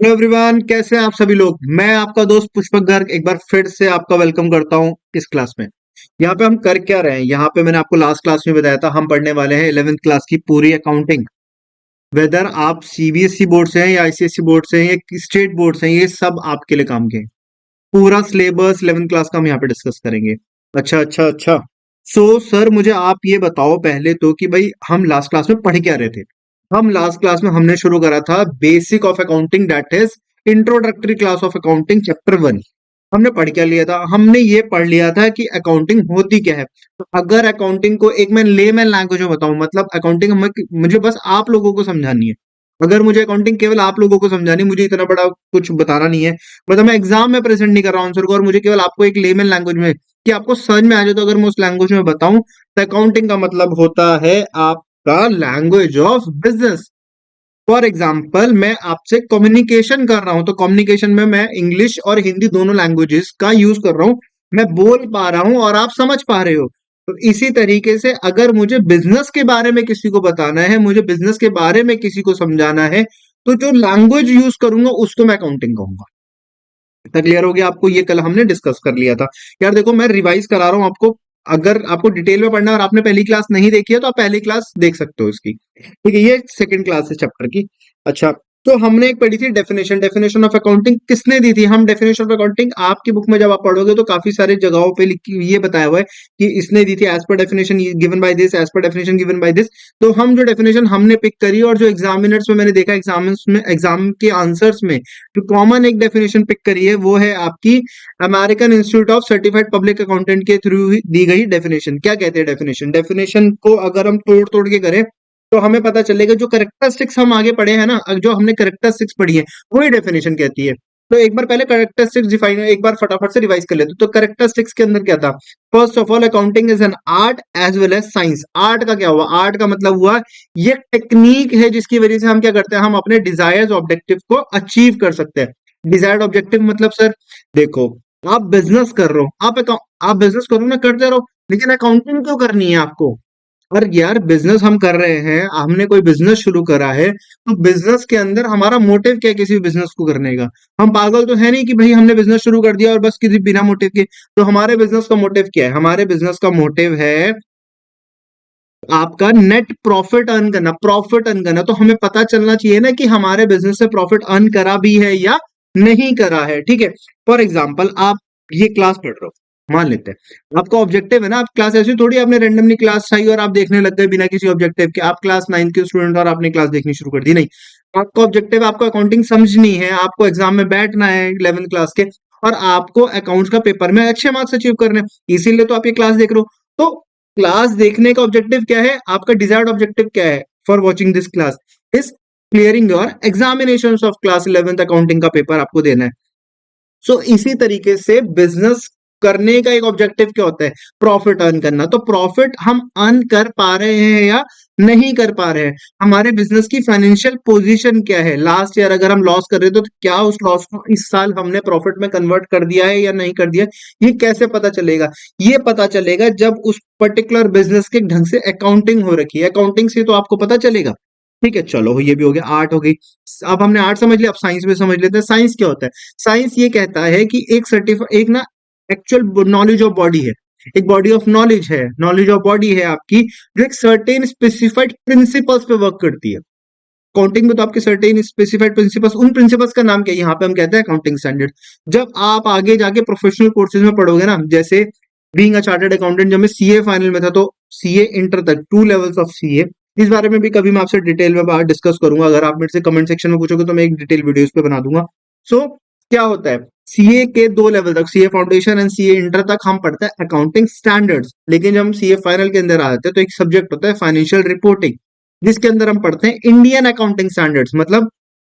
Hello everyone, कैसे हैं आप सभी लोग। मैं आपका दोस्त पुष्पक गर्ग एक बार फिर से आपका वेलकम करता हूं इस क्लास में। यहाँ पे हम कर क्या रहे हैं, यहाँ पे मैंने आपको लास्ट क्लास में बताया था हम पढ़ने वाले हैं 11th क्लास की पूरी अकाउंटिंग। वेदर आप सीबीएसई बोर्ड से हैं या आईसीएसई बोर्ड से हैं या स्टेट बोर्ड से हैं, ये सब आपके लिए काम के हैं। पूरा सिलेबस 11th क्लास का हम यहाँ पे डिस्कस करेंगे। अच्छा अच्छा अच्छा। सर मुझे आप ये बताओ पहले तो कि भाई हम लास्ट क्लास में पढ़ क्या रहे थे। हम लास्ट क्लास में हमने शुरू करा था basic of accounting, that is introductory class of accounting chapter 1। हमने पढ़ क्या लिया था, हमने ये पढ़ लिया था कि अकाउंटिंग होती क्या है। तो अगर अकाउंटिंग को एक मैं लेमैन लैंग्वेज में बताऊं, मतलब अकाउंटिंग मुझे बस आप लोगों को समझानी है। अगर मुझे अकाउंटिंग केवल आप लोगों को समझानी, मुझे इतना बड़ा कुछ बताना नहीं है। मतलब मैं एग्जाम में प्रेजेंट नहीं कर रहा हूँ आंसर को, और मुझे केवल आपको एक लेमन लैंग्वेज में कि आपको समझ में आ जाए, तो अगर मैं उस लैंग्वेज में बताऊं तो अकाउंटिंग का मतलब होता है आपका language of business. For example मैं आपसे कम्युनिकेशन कर रहा हूं, तो कम्युनिकेशन में मैं इंग्लिश और हिंदी दोनों लैंग्वेजेस का यूज कर रहा हूं। मैं बोल पा रहा हूं और आप समझ पा रहे हो। तो इसी तरीके से अगर मुझे बिजनेस के बारे में किसी को बताना है, मुझे बिजनेस के बारे में किसी को समझाना है, तो जो लैंग्वेज यूज करूंगा उसको मैं अकाउंटिंग कहूंगा। इतना क्लियर हो गया आपको, ये कल हमने डिस्कस कर लिया था। यार देखो, मैं रिवाइज करा रहा हूं आपको। अगर आपको डिटेल में पढ़ना है और आपने पहली क्लास नहीं देखी है तो आप पहली क्लास देख सकते हो इसकी। ठीक है, ये सेकंड क्लास है चैप्टर की। अच्छा, तो हमने एक पढ़ी थी डेफिनेशन। डेफिनेशन ऑफ अकाउंटिंग किसने दी थी? हम डेफिनेशन ऑफ अकाउंटिंग आपकी बुक में जब आप पढ़ोगे तो काफी सारे जगहों पे ये बताया हुआ है कि इसने दी थी as per definition given by this, as per definition given by this. तो हम जो डेफिनेशन हमने पिक करी और जो एग्जामिनर्स में मैंने देखा एग्जाम के आंसर्स में जो कॉमन एक डेफिनेशन पिक करी है वो है आपकी American institute of certified public accountant के थ्रू दी गई डेफिनेशन। क्या कहते हैं डेफिनेशन? डेफिनेशन को अगर हम तोड़ तोड़ के करें तो हमें पता चलेगा जो करेक्टरिस्टिक्स हम आगे पढ़े हैं ना, जो हमने करेक्टरिस्टिक्स पढ़ी है वही डेफिनेशन कहती है। तो एक बार पहले करेक्टरिस्टिक्स डिफाइन, एक बार फटाफट से रिवाइज कर लेते। तो करेक्टरिस्टिक्स के अंदर क्या था? First of all, accounting is an art as well as science. Art का क्या हुआ? आर्ट का मतलब हुआ ये टेक्निक है जिसकी वजह से हम क्या करते हैं, हम अपने डिजायर्स ऑब्जेक्टिव को अचीव कर सकते हैं। डिजायर्ड ऑब्जेक्टिव मतलब सर देखो, आप बिजनेस कर रहे हो, आप बिजनेस करो ना, करते रहो, लेकिन अकाउंटिंग क्यों करनी है आपको? और यार बिजनेस हम कर रहे हैं, हमने कोई बिजनेस शुरू करा है, तो बिजनेस के अंदर हमारा मोटिव क्या है किसी भी बिजनेस को करने का? हम पागल तो है नहीं कि भाई हमने बिजनेस शुरू कर दिया और बस किसी बिना मोटिव के। तो हमारे बिजनेस का मोटिव क्या है? हमारे बिजनेस का मोटिव है आपका नेट प्रॉफिट अर्न करना, प्रॉफिट अर्न करना। तो हमें पता चलना चाहिए ना कि हमारे बिजनेस से प्रॉफिट अर्न करा भी है या नहीं करा है। ठीक है, फॉर एग्जाम्पल आप ये क्लास पढ़ रहे हो, मान लेते हैं आपका ऑब्जेक्टिव है ना, आप क्लास ऐसी थोड़ी आपने रेंडमली क्लास उठाई और आप देखने लग गए बिना किसी ऑब्जेक्टिव के। आप क्लास 9 के स्टूडेंट और आपने क्लास देखनी शुरू कर दी, नहीं। आपका ऑब्जेक्टिव, आपको अकाउंटिंग समझनी है, आपको एग्जाम में बैठना है 11th क्लास के, और आपको अकाउंट्स का पेपर में अच्छे मार्क्स अचीव करने हैं। इसीलिए तो आप ये क्लास देख रहे हो। तो क्लास देखने का ऑब्जेक्टिव क्या है? आपका डिजायर्ड ऑब्जेक्टिव क्या है for watching this class? Is clearing your examination of class 11th accounting का पेपर आपको देना है। सो इसी तरीके से बिजनेस करने का एक ऑब्जेक्टिव क्या होता है? प्रॉफिट अर्न करना। तो प्रॉफिट हम अर्न कर पा रहे हैं या नहीं कर पा रहे हैं? हमारे बिजनेस की फाइनेंशियल पोजीशन क्या है? लास्ट ईयर अगर हम लॉस कर रहे थे तो क्या उस लॉस को इस साल हमने प्रॉफिट में कन्वर्ट कर दिया है या नहीं कर दिया? ये कैसे पता चलेगा? ये पता चलेगा जब उस पर्टिकुलर बिजनेस के ढंग से अकाउंटिंग हो रखी है। अकाउंटिंग से तो आपको पता चलेगा। ठीक है, चलो ये भी हो गया, आर्ट हो गई। अब हमने आर्ट समझ लिया, अब साइंस में समझ लेते हैं। साइंस क्या होता है? साइंस ये कहता है कि एक ना एक्चुअल नॉलेज ऑफ बॉडी है, एक बॉडी ऑफ नॉलेज है, नॉलेज ऑफ बॉडी है आपकी, जो एक सर्टेन स्पेसिफाइड प्रिंसिपल्स पे वर्क करती है। अकाउंटिंग में तो आपके सर्टेन स्पेसिफाइड प्रिंसिपल्स, उन प्रिंसिपल्स का नाम क्या है? यहाँ पे हम कहते हैं अकाउंटिंग स्टैंडर्ड। जब आप आगे जाके प्रोफेशनल कोर्सेज में पढ़ोगे ना, जैसे बीइंग अ चार्टर्ड अकाउंटेंट, जब मैं सीए फाइनल में था तो सीए इंटर तक 2 लेवल्स ऑफ सीए, इस बारे में भी कभी मैं आपसे डिटेल में बात डिस्कस करूंगा। अगर आप मेरे से कमेंट सेक्शन में पूछोगे तो मैं एक डिटेल वीडियो इस पे बना दूंगा। सो क्या होता है? सीए के 2 लेवल तक, CA foundation and CA inter तक हम पढ़ते हैं अकाउंटिंग स्टैंडर्ड्स। लेकिन जब हम सीए फाइनल के अंदर आ जाते हैं तो एक सब्जेक्ट होता है फाइनेंशियल रिपोर्टिंग, जिसके अंदर हम पढ़ते हैं इंडियन अकाउंटिंग स्टैंडर्ड्स। मतलब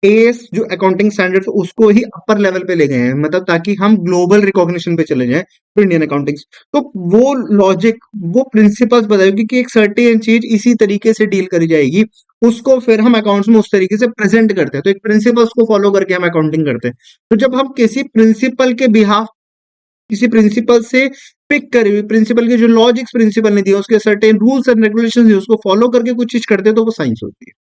एएस जो अकाउंटिंग स्टैंडर्ड्स उसको ही अपर लेवल पे ले गए हैं, मतलब ताकि हम ग्लोबल रिकॉग्निशन पे चले जाएं तो इंडियन अकाउंटिंग। तो वो लॉजिक, वो प्रिंसिपल्स बताएगी कि एक सर्टेन चीज इसी तरीके से डील करी जाएगी, उसको फिर हम अकाउंट्स में उस तरीके से प्रेजेंट करते हैं। तो एक प्रिंसिपल्स को फॉलो करके हम अकाउंटिंग करते हैं। तो जब हम किसी प्रिंसिपल के बिहाफ, किसी प्रिंसिपल से पिक करी हुई प्रिंसिपल के जो लॉजिक्स प्रिंसिपल ने दिया, उसके सर्टेन रूल्स एंड रेगुलेशंस उसको फॉलो करके कुछ चीज करते हैं, तो वो साइंस होती है।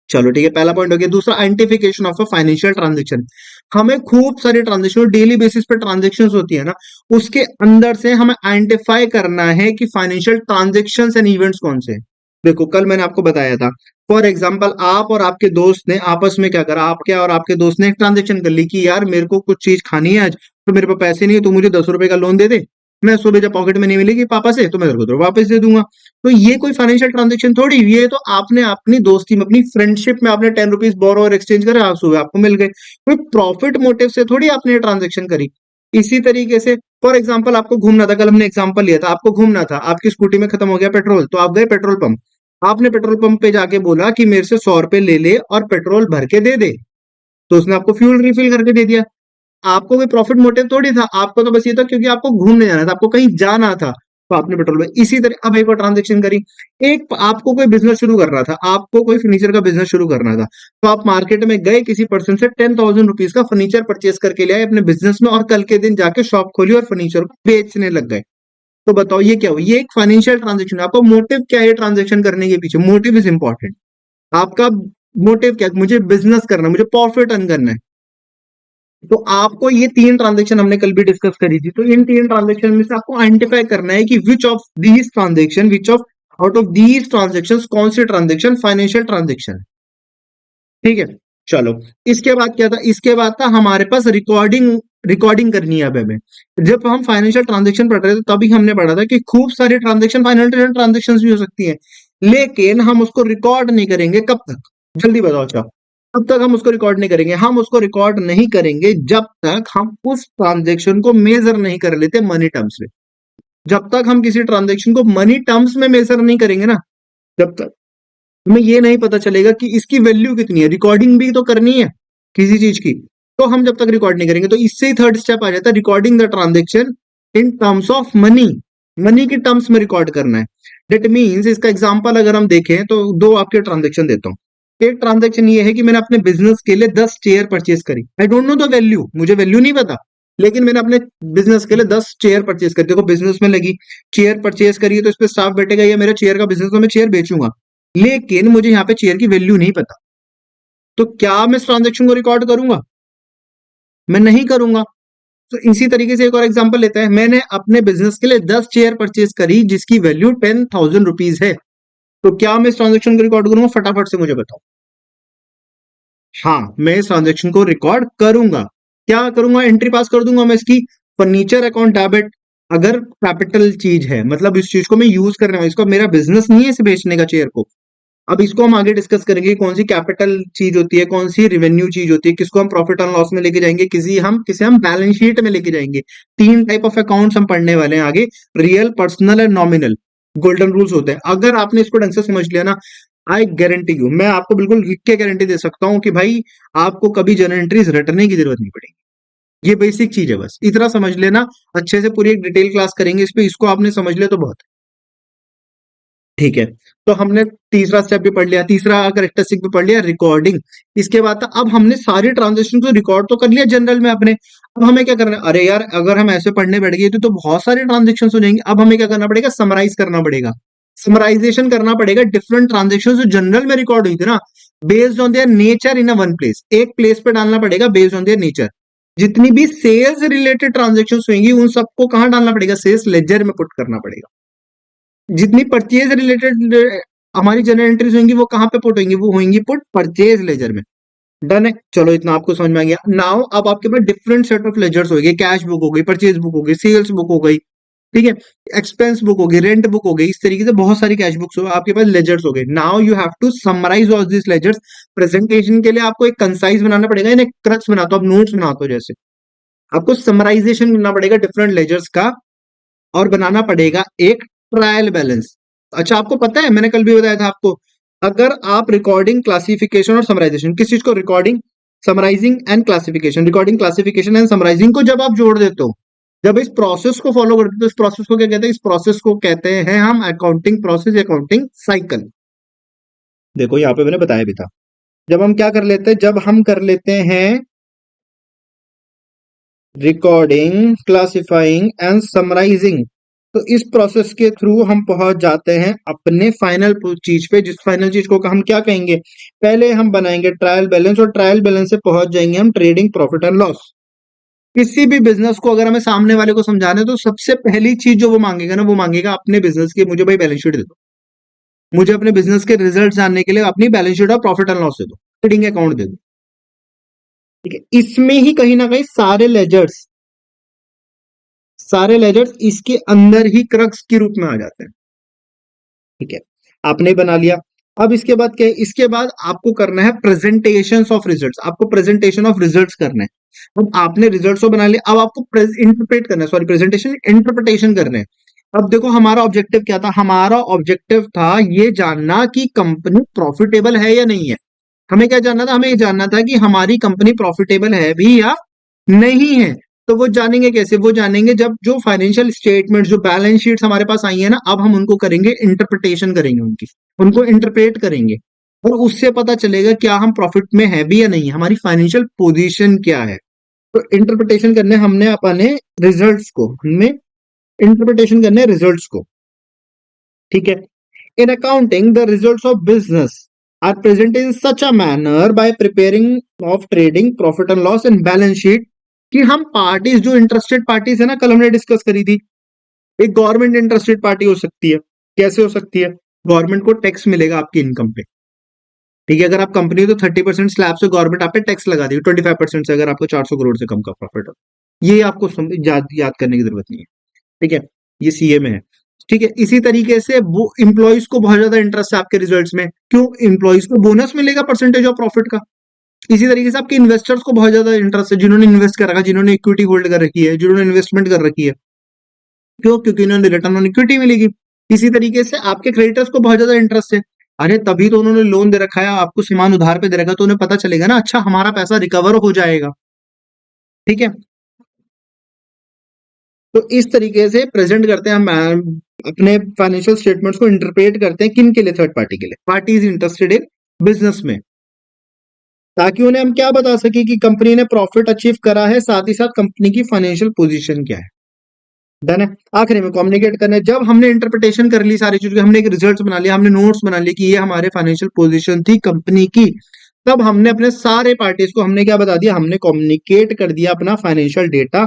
चलो ठीक है, पहला पॉइंट हो गया। दूसरा, identification of a financial transaction. हमें खूब सारे ट्रांजेक्शन डेली बेसिस पे ट्रांजेक्शन होती है ना, उसके अंदर से हमें आइडेंटिफाई करना है कि फाइनेंशियल ट्रांजेक्शन एंड इवेंट्स कौन से हैं। देखो, कल मैंने आपको बताया था, फॉर एग्जाम्पल आप और आपके दोस्त ने आपस में क्या करा, आपके और आपके दोस्त ने एक ट्रांजेक्शन कर ली कि यार मेरे को कुछ चीज खानी है आज, तो मेरे पास पैसे नहीं है, तू मुझे 10 रुपए का लोन दे दे, मैं सुबह जब पॉकेट में नहीं मिलेगी पापा से तो मैं तेरे को तो वापस दे दूंगा। तो ये कोई फाइनेंशियल ट्रांजेक्शन थोड़ी, ये तो आपने अपनी दोस्ती में, अपनी फ्रेंडशिप में आपने 10 रुपीज बोरो और एक्सचेंज करे, आप सुबह आपको मिल गए। कोई प्रॉफिट मोटिव से थोड़ी आपने ये ट्रांजेक्शन करी। इसी तरीके से फॉर एग्जाम्पल आपको घूमना था, कल हमने एग्जाम्पल लिया था, आपको घूमना था, आपकी स्कूटी में खत्म हो गया पेट्रोल, तो आप गए पेट्रोल पंप, आपने पेट्रोल पंप पे जाके बोला कि मेरे से 100 रुपए ले ले और पेट्रोल भर के दे दे, तो उसने आपको फ्यूल रिफिल करके दे दिया। आपको कोई प्रॉफिट मोटिव थोड़ी था, आपको तो बस ये था क्योंकि आपको घूमने जाना था, आपको कहीं जाना था, तो आपने पेट्रोल में। इसी तरह अब एक और ट्रांजेक्शन करी, एक आपको कोई बिजनेस शुरू करना था, आपको कोई फर्नीचर का बिजनेस शुरू करना था, तो आप मार्केट में गए, किसी पर्सन से 10,000 रुपीज का फर्नीचर परचेस करके ले आए अपने बिजनेस में, और कल के दिन जाके शॉप खोली और फर्नीचर को बेचने लग गए। तो बताओ ये क्या हुआ? ये एक फाइनेंशियल ट्रांजेक्शन है। आपको मोटिव क्या है ट्रांजेक्शन करने के पीछे? Motive is important. आपका मोटिव क्या है? मुझे बिजनेस करना है, मुझे प्रॉफिट अर्न करना है। तो आपको ये तीन ट्रांजेक्शन हमने कल भी डिस्कस करी थी, तो इन तीन ट्रांजेक्शन में से आपको आइडेंटिफाई करना है कि which of out of these transaction कौन सी ट्रांजेक्शन फाइनेंशियल ट्रांजेक्शन है। ठीक है, चलो। इसके बाद क्या था? इसके बाद था हमारे पास रिकॉर्डिंग। रिकॉर्डिंग करनी है अब हमें। जब हम फाइनेंशियल ट्रांजेक्शन पढ़ रहे थे तभी हमने पढ़ा था कि खूब सारी ट्रांजेक्शन फाइनेंशियल ट्रांजेक्शन भी हो सकती है, लेकिन हम उसको रिकॉर्ड नहीं करेंगे। कब तक? जल्दी बताओ। अच्छा, तब तक हम उसको रिकॉर्ड नहीं करेंगे। हम उसको रिकॉर्ड नहीं करेंगे जब तक हम उस ट्रांजेक्शन को मेजर नहीं कर लेते मनी टर्म्स में। जब तक हम किसी ट्रांजेक्शन को मनी टर्म्स में मेजर नहीं करेंगे ना, जब तक हमें ये नहीं पता चलेगा कि इसकी वैल्यू कितनी है। रिकॉर्डिंग भी तो करनी है किसी चीज की, तो हम जब तक रिकॉर्ड नहीं करेंगे, तो इससे ही थर्ड स्टेप आ जाता है, recording the transaction in terms of money. Money की टर्म्स में रिकॉर्ड करना है। डेट मीन्स, इसका एग्जांपल अगर हम देखें तो दो आपके ट्रांजेक्शन देता हूँ। एक ट्रांजेक्शन ये है कि मैंने अपने बिजनेस के लिए 10 चेयर परचेज करी। I don't know the value, मुझे वैल्यू नहीं पता, लेकिन मैंने अपने बिजनेस के लिए 10 चेयर परचेज करी। देखो, बिजनेस में लगी, चेयर परचेज करी है तो इस पे स्टाफ बैठेगा, या मेरा चेयर का बिजनेस, तो मैं चेयर बेचूंगा, लेकिन मुझे यहाँ पे चेयर की वैल्यू नहीं पता। तो क्या मैं इस ट्रांजेक्शन को रिकॉर्ड करूंगा? मैं नहीं करूंगा। तो इसी तरीके से एक और एग्जांपल लेते हैं। मैंने अपने बिजनेस के लिए 10 चेयर परचेज करी जिसकी वैल्यू 10,000 रुपीज है, तो क्या मैं इस ट्रांजेक्शन को रिकॉर्ड करूंगा? फटाफट से मुझे बताओ। हाँ, मैं इस ट्रांजेक्शन को रिकॉर्ड करूंगा। क्या करूंगा? एंट्री पास कर दूंगा मैं इसकी, फर्नीचर अकाउंट डेबिट। अगर कैपिटल चीज है, मतलब इस चीज को मैं यूज कर रहा हूं, इसको मेरा बिजनेस नहीं है इसे बेचने का चेयर को। अब इसको हम आगे डिस्कस करेंगे, कौन सी कैपिटल चीज होती है, कौन सी रेवेन्यू चीज होती है, किसको हम प्रॉफिट एंड लॉस में लेके जाएंगे, किसे हम बैलेंस शीट में लेके जाएंगे। तीन टाइप ऑफ अकाउंट्स हम पढ़ने वाले हैं आगे, real, personal and nominal. Golden rules होते हैं। अगर आपने इसको ढंग से समझ लिया ना, आई गारंटी यू, मैं आपको बिल्कुल लिख के गारंटी दे सकता हूं कि भाई आपको कभी जर्नल एंट्रीज रटने की जरूरत नहीं पड़ेगी। ये बेसिक चीज है, बस इतना समझ लेना। अच्छे से पूरी एक डिटेल क्लास करेंगे इस पे, इसको आपने समझ लिया तो बहुत है। ठीक है, तो हमने तीसरा स्टेप भी पढ़ लिया, तीसरा करेक्टरिस्टिक भी पढ़ लिया, रिकॉर्डिंग। इसके बाद अब हमने सारी ट्रांजेक्शन को रिकॉर्ड तो कर लिया जनरल में अपने। अब हमें क्या करना है? अरे यार, अगर हम ऐसे पढ़ने बैठ गए तो बहुत सारे ट्रांजेक्शन हो जाएंगे। अब हमें क्या करना पड़ेगा? समराइज करना पड़ेगा। समराइजेशन करना पड़ेगा डिफरेंट ट्रांजेक्शन जो जनरल में रिकॉर्ड हुई थी ना, based on their nature in a one place. एक प्लेस पे डालना पड़ेगा बेस्ड ऑन देयर नेचर। जितनी भी सेल्स रिलेटेड ट्रांजेक्शन होंगी उन सबको कहां डालना पड़ेगा? सेल्स लेजर में पुट करना पड़ेगा। जितनी परचेज रिलेटेड हमारी जनरल एंट्रीज होंगी वो कहां पे पुट होंगी? वो होंगी पुट परचेज लेजर में। डन है, चलो इतना आपको समझ में आ गया। नाउ अब आपके पास डिफरेंट सेट ऑफ लेजर्स हो गए। कैश बुक हो गई, परचेज बुक हो गई, सेल्स बुक हो गई, ठीक है, एक्सपेंस बुक हो गई, रेंट बुक हो गई। इस तरीके से बहुत सारी कैश बुक्स हो आपके पास, लेजर्स हो गए। Now you have to summarise all this ledgers. Presentation के लिए आपको एक कंसाइज बनाना पड़ेगा, एक क्रक्स बनाते हो आप, नोट्स बनाते हो जैसे। आपको समराइजेशन करना पड़ेगा डिफरेंट लेजर्स का, और बनाना पड़ेगा एक ट्रायल बैलेंस। अच्छा, आपको पता है मैंने कल भी बताया था आपको, अगर आप रिकॉर्डिंग, क्लासिफिकेशन और समराइजेशन, किस चीज को? Recording, summarising and classification. Recording, classification and summarising को जब आप जोड़ देते हो, जब इस प्रोसेस को फॉलो करते हो, तो इस प्रोसेस को क्या कहते हैं? इस प्रोसेस को कहते हैं हम अकाउंटिंग प्रोसेस, अकाउंटिंग साइकिल। देखो यहाँ पे मैंने बताया भी था। जब हम क्या कर लेते हैं? जब हम कर लेते हैं रिकॉर्डिंग, क्लासिफाइंग एंड समराइजिंग, तो इस प्रोसेस के थ्रू हम पहुंच जाते हैं अपने फाइनल चीज पे, जिस फाइनल चीज को हम क्या कहेंगे, पहले हम बनाएंगे ट्रायल बैलेंस, और ट्रायल बैलेंस से पहुंच जाएंगे हम ट्रेडिंग प्रॉफिट एंड लॉस। किसी भी बिजनेस को अगर हमें सामने वाले को समझाना है तो सबसे पहली चीज जो वो मांगेगा ना, वो मांगेगा अपने बिजनेस की, मुझे भाई बैलेंस शीट दे दो, मुझे अपने बिजनेस के रिजल्ट जानने के लिए अपनी बैलेंस शीट और प्रॉफिट एंड लॉस दे दो, ट्रेडिंग अकाउंट दे दो। ठीक है, इसमें ही कहीं ना कहीं सारे लेजर्स इसके अंदर ही क्रक्स के रूप में आ जाते हैं। ठीक है, आपने बना लिया। अब इसके बाद क्या है, इसके बाद आपको करना है प्रेजेंटेशन ऑफ रिजल्ट्स, आपको प्रेजेंटेशन ऑफ रिजल्ट्स करना है। अब आपने रिजल्ट्स तो बना लिया, अब आपको इंटरप्रेट करना है, सॉरी प्रेजेंटेशन इंटरप्रिटेशन करना है। अब देखो हमारा ऑब्जेक्टिव क्या था, हमारा ऑब्जेक्टिव था ये जानना कि कंपनी प्रॉफिटेबल है या नहीं है। हमें क्या जानना था, हमें ये जानना था कि हमारी कंपनी प्रॉफिटेबल है भी या नहीं है। तो वो जानेंगे कैसे, वो जानेंगे जब जो फाइनेंशियल स्टेटमेंट, जो बैलेंस शीट्स हमारे पास आई है ना, अब हम उनको करेंगे इंटरप्रिटेशन करेंगे उनकी, उनको इंटरप्रेट करेंगे, और उससे पता चलेगा क्या हम प्रॉफिट में है भी या नहीं, हमारी फाइनेंशियल पोजीशन क्या है। तो इंटरप्रिटेशन करने हमने अपने रिजल्ट्स को, हमें इंटरप्रिटेशन करने रिजल्ट्स को। ठीक है, in accounting the results of business are present in such a manner by preparing of trading profit and loss and balance sheet, कि हम पार्टीज, जो इंटरेस्टेड पार्टीज है ना, कल हमने डिस्कस करी थी, एक गवर्नमेंट इंटरेस्टेड पार्टी हो सकती है। कैसे हो सकती है, गवर्नमेंट को टैक्स मिलेगा आपकी इनकम पे। ठीक है, अगर आप कंपनी हो तो 30% स्लैब से गवर्नमेंट आप पे टैक्स लगा देगी, 25% से, अगर आपको 400 करोड़ से कम का प्रॉफिट हो। ये आपको याद करने की जरूरत नहीं है। ठीक है, ये सीए में है। ठीक है, इसी तरीके से वो इंप्लॉइज को बहुत ज्यादा इंटरेस्ट है आपके रिजल्ट्स में, क्यों, इंप्लॉइज को बोनस मिलेगा परसेंटेज ऑफ प्रॉफिट का। इसी तरीके से आपके इन्वेस्टर्स को बहुत ज्यादा इंटरेस्ट है, जिन्होंने इन्वेस्ट कर रखा है, जिन्होंने इक्विटी होल्ड कर रखी है, जिन्होंने इन्वेस्टमेंट कर रखी है, क्यों, क्योंकि उन्होंने रिटर्न ऑन इक्विटी मिलेगी। इसी तरीके से आपके क्रेडिटर्स को बहुत ज्यादा इंटरेस्ट है, अरे तभी तो उन्होंने लोन दे रखा है, आपको सामान उधार पे दे रखा है, तो उन्हें पता चलेगा ना, अच्छा हमारा पैसा रिकवर हो जाएगा। ठीक है, तो इस तरीके से प्रेजेंट करते हैं हम अपने फाइनेंशियल स्टेटमेंट्स को इंटरप्रेट करते हैं, किन के लिए, थर्ड पार्टी के लिए, पार्टीज इंटरेस्टेड इन बिजनेस में, ताकि उन्हें हम क्या बता सके कि कंपनी ने प्रॉफिट अचीव करा है, साथ ही साथ कंपनी की फाइनेंशियल पोजीशन क्या है। डन है। आखिरी में कम्युनिकेट करना है, जब हमने इंटरप्रिटेशन कर ली सारी चीजों की, हमने एक रिजल्ट बना लिया, हमने नोट्स बना लिए कि ये हमारे फाइनेंशियल पोजीशन थी कंपनी की, तब हमने अपने सारे पार्टीज को हमने क्या बता दिया, हमने कम्युनिकेट कर दिया अपना financial data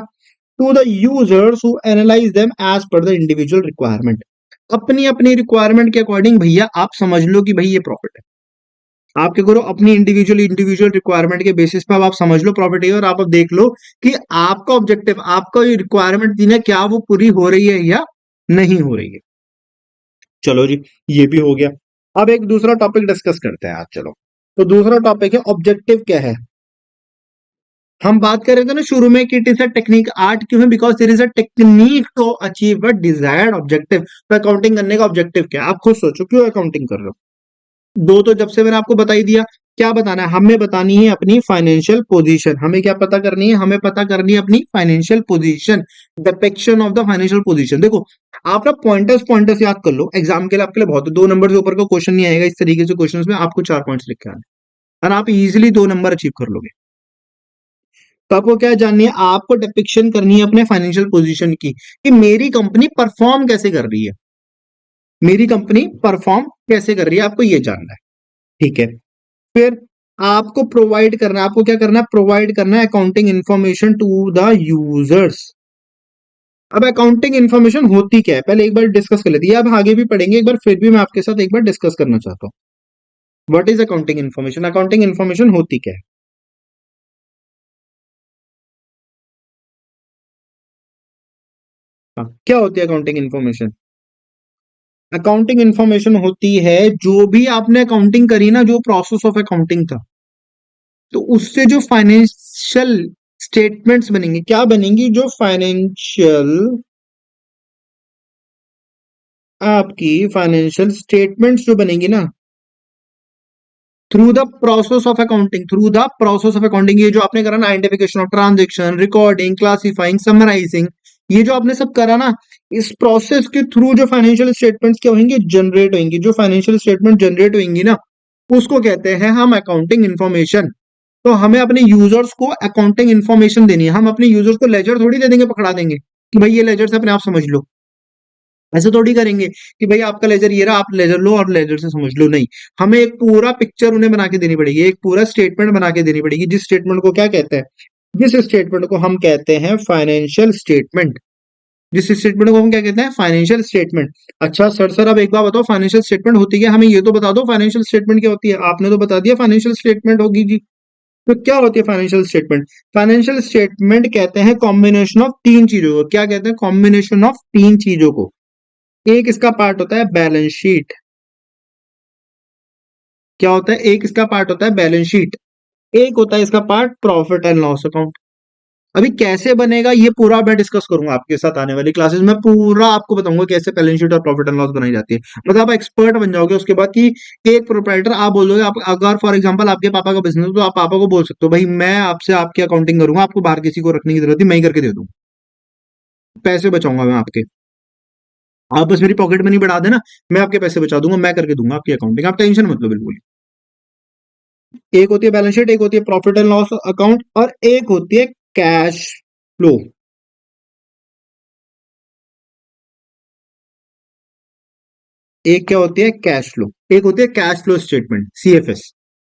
to the users who analyse them as per the individual requirement. अपनी अपनी रिक्वायरमेंट के अकॉर्डिंग भैया आप समझ लो कि भाई ये प्रॉफिट है, आप क्या करो, अपनी इंडिविजुअल रिक्वायरमेंट के बेसिस पे अब आप समझ लो प्रॉफिट है, और आप अब देख लो कि आपका ऑब्जेक्टिव, आपका ये रिक्वायरमेंट थी ना, क्या वो पूरी हो रही है या नहीं हो रही है। चलो जी, ये भी हो गया। अब एक दूसरा टॉपिक डिस्कस करते हैं आज, चलो। तो दूसरा टॉपिक है ऑब्जेक्टिव क्या है। हम बात कर रहे थे ना शुरू में कि it is a technique, art क्यों है, because there is a technique to achieve a desired objective. तो अकाउंटिंग करने का ऑब्जेक्टिव क्या है, आप खुद सोचो, क्यों अकाउंटिंग कर रहे हो। दो तो जब से मैंने आपको बता ही दिया, क्या बताना है, हमें बतानी है अपनी फाइनेंशियल पोजीशन, हमें क्या पता करनी है, हमें पता करनी है अपनी financial position, depiction of the financial position. देखो आप ना पॉइंटर्स पॉइंटर्स याद कर लो, एग्जाम के लिए आपके लिए बहुत, 2 नंबर के ऊपर का क्वेश्चन नहीं आएगा इस तरीके से, क्वेश्चन में आपको 4 पॉइंट्स लिख के आने, और आप इजिली 2 नंबर अचीव कर लोगे। तो आपको क्या जाननी है, आपको डिपिक्शन करनी है अपने फाइनेंशियल पोजीशन की, कि मेरी कंपनी परफॉर्म कैसे कर रही है, मेरी कंपनी परफॉर्म कैसे कर रही है, आपको ये जानना है। ठीक है, फिर आपको प्रोवाइड करना है, आपको क्या करना है, प्रोवाइड करना है accounting information to the users. अब अकाउंटिंग इंफॉर्मेशन होती क्या है, पहले एक बार डिस्कस कर लेते हैं, अब आगे भी पढ़ेंगे एक बार, फिर भी मैं आपके साथ एक बार डिस्कस करना चाहता हूँ, what is accounting information, accounting information होती क्या है। हाँ, क्या होती है अकाउंटिंग इंफॉर्मेशन। अकाउंटिंग इंफॉर्मेशन होती है जो भी आपने अकाउंटिंग करी ना, जो प्रोसेस ऑफ अकाउंटिंग था, तो उससे जो फाइनेंशियल स्टेटमेंट्स बनेंगे, क्या बनेंगी, जो फाइनेंशियल, आपकी फाइनेंशियल स्टेटमेंट्स जो बनेंगी ना, through the process of accounting, through the process of accounting, ये जो आपने करा ना, identification of transaction, recording, classifying, summarising, ये जो आपने सब करा ना, इस प्रोसेस के थ्रू जो फाइनेंशियल स्टेटमेंट्स क्या होंगे, जनरेट होंगी, जो फाइनेंशियल स्टेटमेंट जनरेट होंगी ना, उसको कहते हैं हम अकाउंटिंग इन्फॉर्मेशन। तो हमें अपने यूजर्स को अकाउंटिंग इन्फॉर्मेशन देनी है, हम अपने यूजर्स को लेजर थोड़ी दे देंगे, पकड़ा देंगे कि भाई ये लेजर से अपने आप समझ लो। ऐसे थोड़ी करेंगे कि भाई आपका लेजर ये रहा, आप लेजर लो और लेजर से समझ लो, नहीं। हमें एक पूरा पिक्चर उन्हें बना के देनी पड़ेगी, एक पूरा स्टेटमेंट बना के देनी पड़ेगी, जिस स्टेटमेंट को क्या कहते हैं, जिस स्टेटमेंट को हम कहते हैं फाइनेंशियल स्टेटमेंट। जिस स्टेटमेंट को हम क्या कहते हैं, फाइनेंशियल स्टेटमेंट। अच्छा सर अब एक बार बताओ, फाइनेंशियल स्टेटमेंट होती क्या, हमें ये तो बता दो फाइनेंशियल स्टेटमेंट क्या होती है। आपने तो बता दिया फाइनेंशियल स्टेटमेंट होगी जी। तो क्या होती है फाइनेंशियल स्टेटमेंट? फाइनेंशियल स्टेटमेंट कहते हैं कॉम्बिनेशन ऑफ तीन चीजों को। क्या कहते हैं? कॉम्बिनेशन ऑफ तीन चीजों को। एक इसका पार्ट होता है बैलेंस शीट। क्या होता है? एक इसका पार्ट होता है बैलेंस शीट, एक होता है इसका part profit and loss account. अभी कैसे बनेगा ये पूरा मैं डिस्कस करूंगा आपके साथ आने वाली क्लासेस में, पूरा आपको बताऊंगा कैसे बैलेंस शीट और प्रॉफिट एंड लॉस बनाई जाती है। मतलब आप एक्सपर्ट बन जाओगे उसके बाद कि एक प्रोप्राइटर आप बोलोगे, आप अगर फॉर एग्जांपल आपके पापा का बिजनेस है तो आप पापा को बोल सकते हो भाई मैं आपसे आपकी अकाउंटिंग करूंगा, आपको बाहर किसी को रखने की जरूरत नहीं, मैं ही करके दे दूं, पैसे बचाऊंगा मैं आपके। आप बस मेरी पॉकेट मनी बढ़ा देना, मैं आपके पैसे बचा दूंगा, मैं करके दूंगा आपकी अकाउंटिंग, आप टेंशन मत लो बिल्कुल। एक होती है बैलेंस शीट, एक होती है प्रॉफिट एंड लॉस अकाउंट, और एक होती है कैश फ्लो। एक क्या होती है? Cash flow. एक होती है कैश फ्लो स्टेटमेंट, सीएफएस।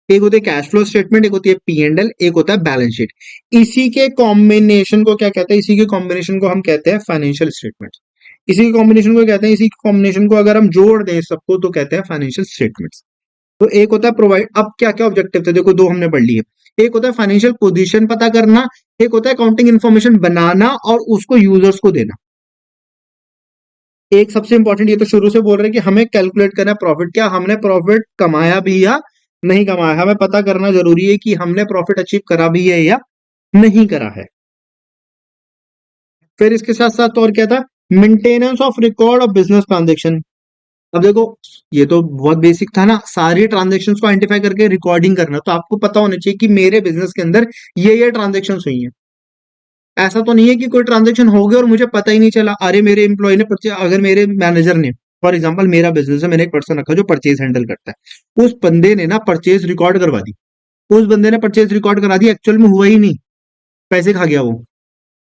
एक होती है कैश फ्लो स्टेटमेंट, एक होती है पी एंड एल, एक होता है बैलेंस शीट। इसी के कॉम्बिनेशन को क्या कहते हैं? इसी के कॉम्बिनेशन को हम कहते हैं फाइनेंशियल स्टेटमेंट। इसी के कॉम्बिनेशन को कहते हैं, इसी के कॉम्बिनेशन को अगर हम जोड़ दें सबको तो कहते हैं फाइनेंशियल स्टेटमेंट्स। तो एक होता है प्रोवाइड, अब क्या क्या ऑब्जेक्टिव थे देखो, दो हमने पढ़ लिए। एक होता है फाइनेंशियल पोजीशन पता करना, एक होता है अकाउंटिंग इन्फॉर्मेशन बनाना और उसको यूजर्स को देना। एक सबसे इंपॉर्टेंट, ये तो शुरू से बोल रहे हैं कि हमें कैलकुलेट करना है प्रॉफिट, क्या हमने प्रॉफिट कमाया भी या नहीं कमाया, हमें पता करना जरूरी है कि हमने प्रॉफिट अचीव करा भी है या नहीं करा है। फिर इसके साथ साथ और क्या था? Maintenance of record of business transaction. अब देखो ये तो बहुत बेसिक था ना, सारी ट्रांजेक्शन को आइडेंटिफाई करके रिकॉर्डिंग करना, तो आपको पता होना चाहिए कि मेरे बिजनेस के अंदर ये ट्रांजेक्शन हुई है। ऐसा तो नहीं है कि कोई ट्रांजेक्शन हो गया और मुझे पता ही नहीं चला, अरे मेरे एम्प्लॉय ने परचेज, अगर मेरे मैनेजर ने, फॉर एग्जांपल मेरा बिजनेस है, मैंने एक पर्सन रखा जो परचेज हैंडल करता है, उस बंदे ने ना परचेज रिकॉर्ड करवा दी, उस बंदे ने परचेज रिकॉर्ड करा दी, एक्चुअल में हुआ ही नहीं, पैसे खा गया वो।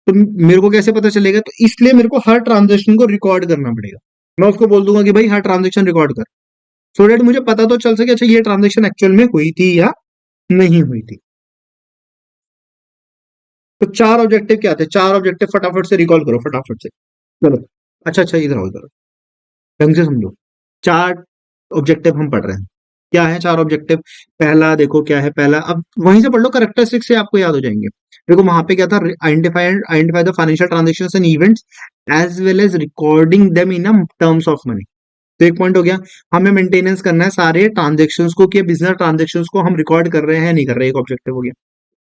तो मेरे को कैसे पता चलेगा? तो इसलिए मेरे को हर ट्रांजेक्शन को रिकॉर्ड करना पड़ेगा। मैं उसको बोल दूंगा कि भाई हर ट्रांजेक्शन रिकॉर्ड कर, सो डेट मुझे पता तो चल सके अच्छा ये ट्रांजेक्शन एक्चुअल में हुई थी या नहीं हुई थी। तो चार ऑब्जेक्टिव क्या थे? चार ऑब्जेक्टिव फटाफट से रिकॉल करो, फटाफट से। चलो, अच्छा इधर आओ, इधर ढंग से समझो। चार ऑब्जेक्टिव हम पढ़ रहे हैं, क्या है चार ऑब्जेक्टिव? पहला देखो क्या है, पहला अब वहीं से पढ़ लो, करेक्टरिस्टिक्स से आपको याद हो जाएंगे। देखो वहां पे क्या था? Identify the financial transactions and events as well as recording them in terms of money. तो एक पॉइंट हो गया, हमें मेंटेनेंस करना है सारे ट्रांजेक्शन्स को, कि बिजनेस ट्रांजेक्शन्स को हम रिकॉर्ड कर रहे हैं नहीं कर रहे, एक ऑब्जेक्टिव हो गया।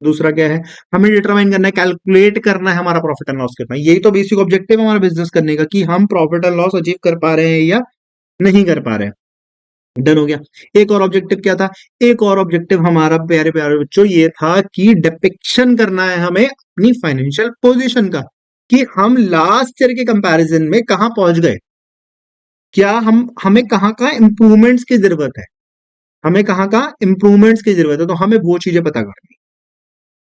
दूसरा क्या है? हमें डिटरमाइन करना है, कैलकुलेट करना है हमारा प्रॉफिट एंड लॉस कितना है। यही तो बेसिक ऑब्जेक्टिव है हमारा बिजनेस करने का, कि हम प्रॉफिट एंड लॉस अचीव कर पा रहे हैं या नहीं कर पा रहे हैं। डन हो गया। एक और ऑब्जेक्टिव क्या था? एक और ऑब्जेक्टिव हमारा प्यारे प्यारे बच्चों ये था कि डिपिक्शन करना है हमें अपनी फाइनेंशियल पोजीशन का, कि हम लास्ट ईयर के कंपैरिजन में कहां पहुंच गए, क्या हमें कहाँ कहाँ इंप्रूवमेंट्स की जरूरत है, हमें कहाँ कहाँ इंप्रूवमेंट्स की जरूरत है, तो हमें वो चीजें पता करनी।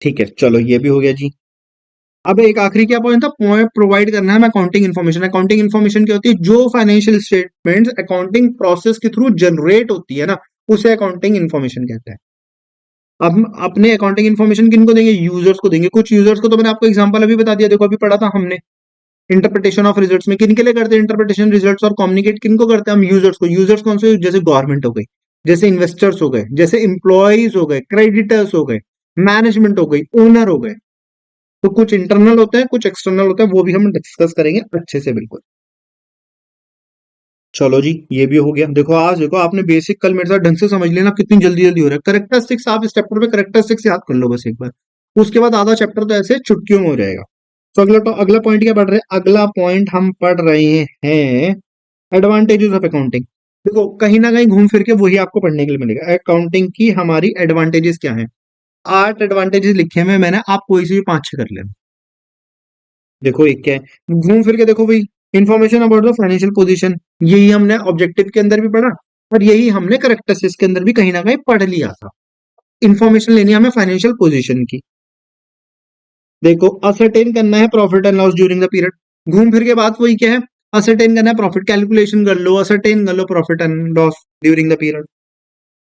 ठीक है, चलो ये भी हो गया जी। अब एक आखिरी क्या पॉइंट था? पॉइंट प्रोवाइड करना है अकाउंटिंग इन्फॉर्मेशन। अकाउंटिंग इन्फॉर्मेशन क्या होती है? जो फाइनेंशियल स्टेटमेंट्स अकाउंटिंग प्रोसेस के थ्रू जनरेट होती है ना, उसे अकाउंटिंग इन्फॉर्मेशन कहते हैं। अब हम अपने अकाउंटिंग इन्फॉर्मेशन किनको देंगे? यूजर्स को देंगे। कुछ यूजर्स को तो मैंने आपको एग्जांपल अभी बता दिया, देखो अभी पढ़ा था हमने। इंटरप्रिटेशन ऑफ रिजल्ट्स में किन के लिए करते हैं इंटरप्रिटेशन रिजल्ट्स, और कम्युनिकेट किनको करते हैं हम? यूजर्स को। यूजर्स कौन से? जैसे गवर्नमेंट हो गई, जैसे इन्वेस्टर्स हो गए, जैसे इंप्लॉइज हो गए, क्रेडिटर्स हो गए, मैनेजमेंट हो गई, ओनर हो गए। तो कुछ इंटरनल होते हैं, कुछ एक्सटर्नल होते हैं, वो भी हम डिस्कस करेंगे अच्छे से, बिल्कुल। चलो जी, ये भी हो गया। देखो आज देखो आपने बेसिक कल मेरे साथ ढंग से समझ लेना, कितनी जल्दी जल्दी हो रहा है। करेक्टरिस्टिक्स आप इस चैप्टर पे करेक्टरिस्टिक्स याद कर लो बस एक बार, उसके बाद आधा चैप्टर तो ऐसे चुटकियों में हो जाएगा। तो अगला पॉइंट क्या पढ़ रहे हैं? अगला पॉइंट हम पढ़ रहे हैं एडवांटेजेस ऑफ अकाउंटिंग। देखो कहीं ना कहीं घूम फिर के वही आपको पढ़ने के लिए मिलेगा, अकाउंटिंग की हमारी एडवांटेजेस क्या है। 8 एडवांटेजेस लिखे हुए हैं मैंने, आप कोई से भी 5-6 कर लेना। देखो एक क्या है, घूम फिर के देखो भाई, information about the financial position, यही हमने ऑब्जेक्टिव के अंदर भी पढ़ा और यही हमने करेक्टरिस्टिक्स के अंदर भी कहीं ना कहीं पढ़ लिया था। इंफॉर्मेशन लेनी है हमें फाइनेंशियल पोजीशन की। देखो असरटेन करना है profit and loss during the period. घूम फिर के बात वही क्या है? असरटेन करना है प्रॉफिट, कैलकुलेशन कर लो, असरटेन कर लो profit and loss during the period.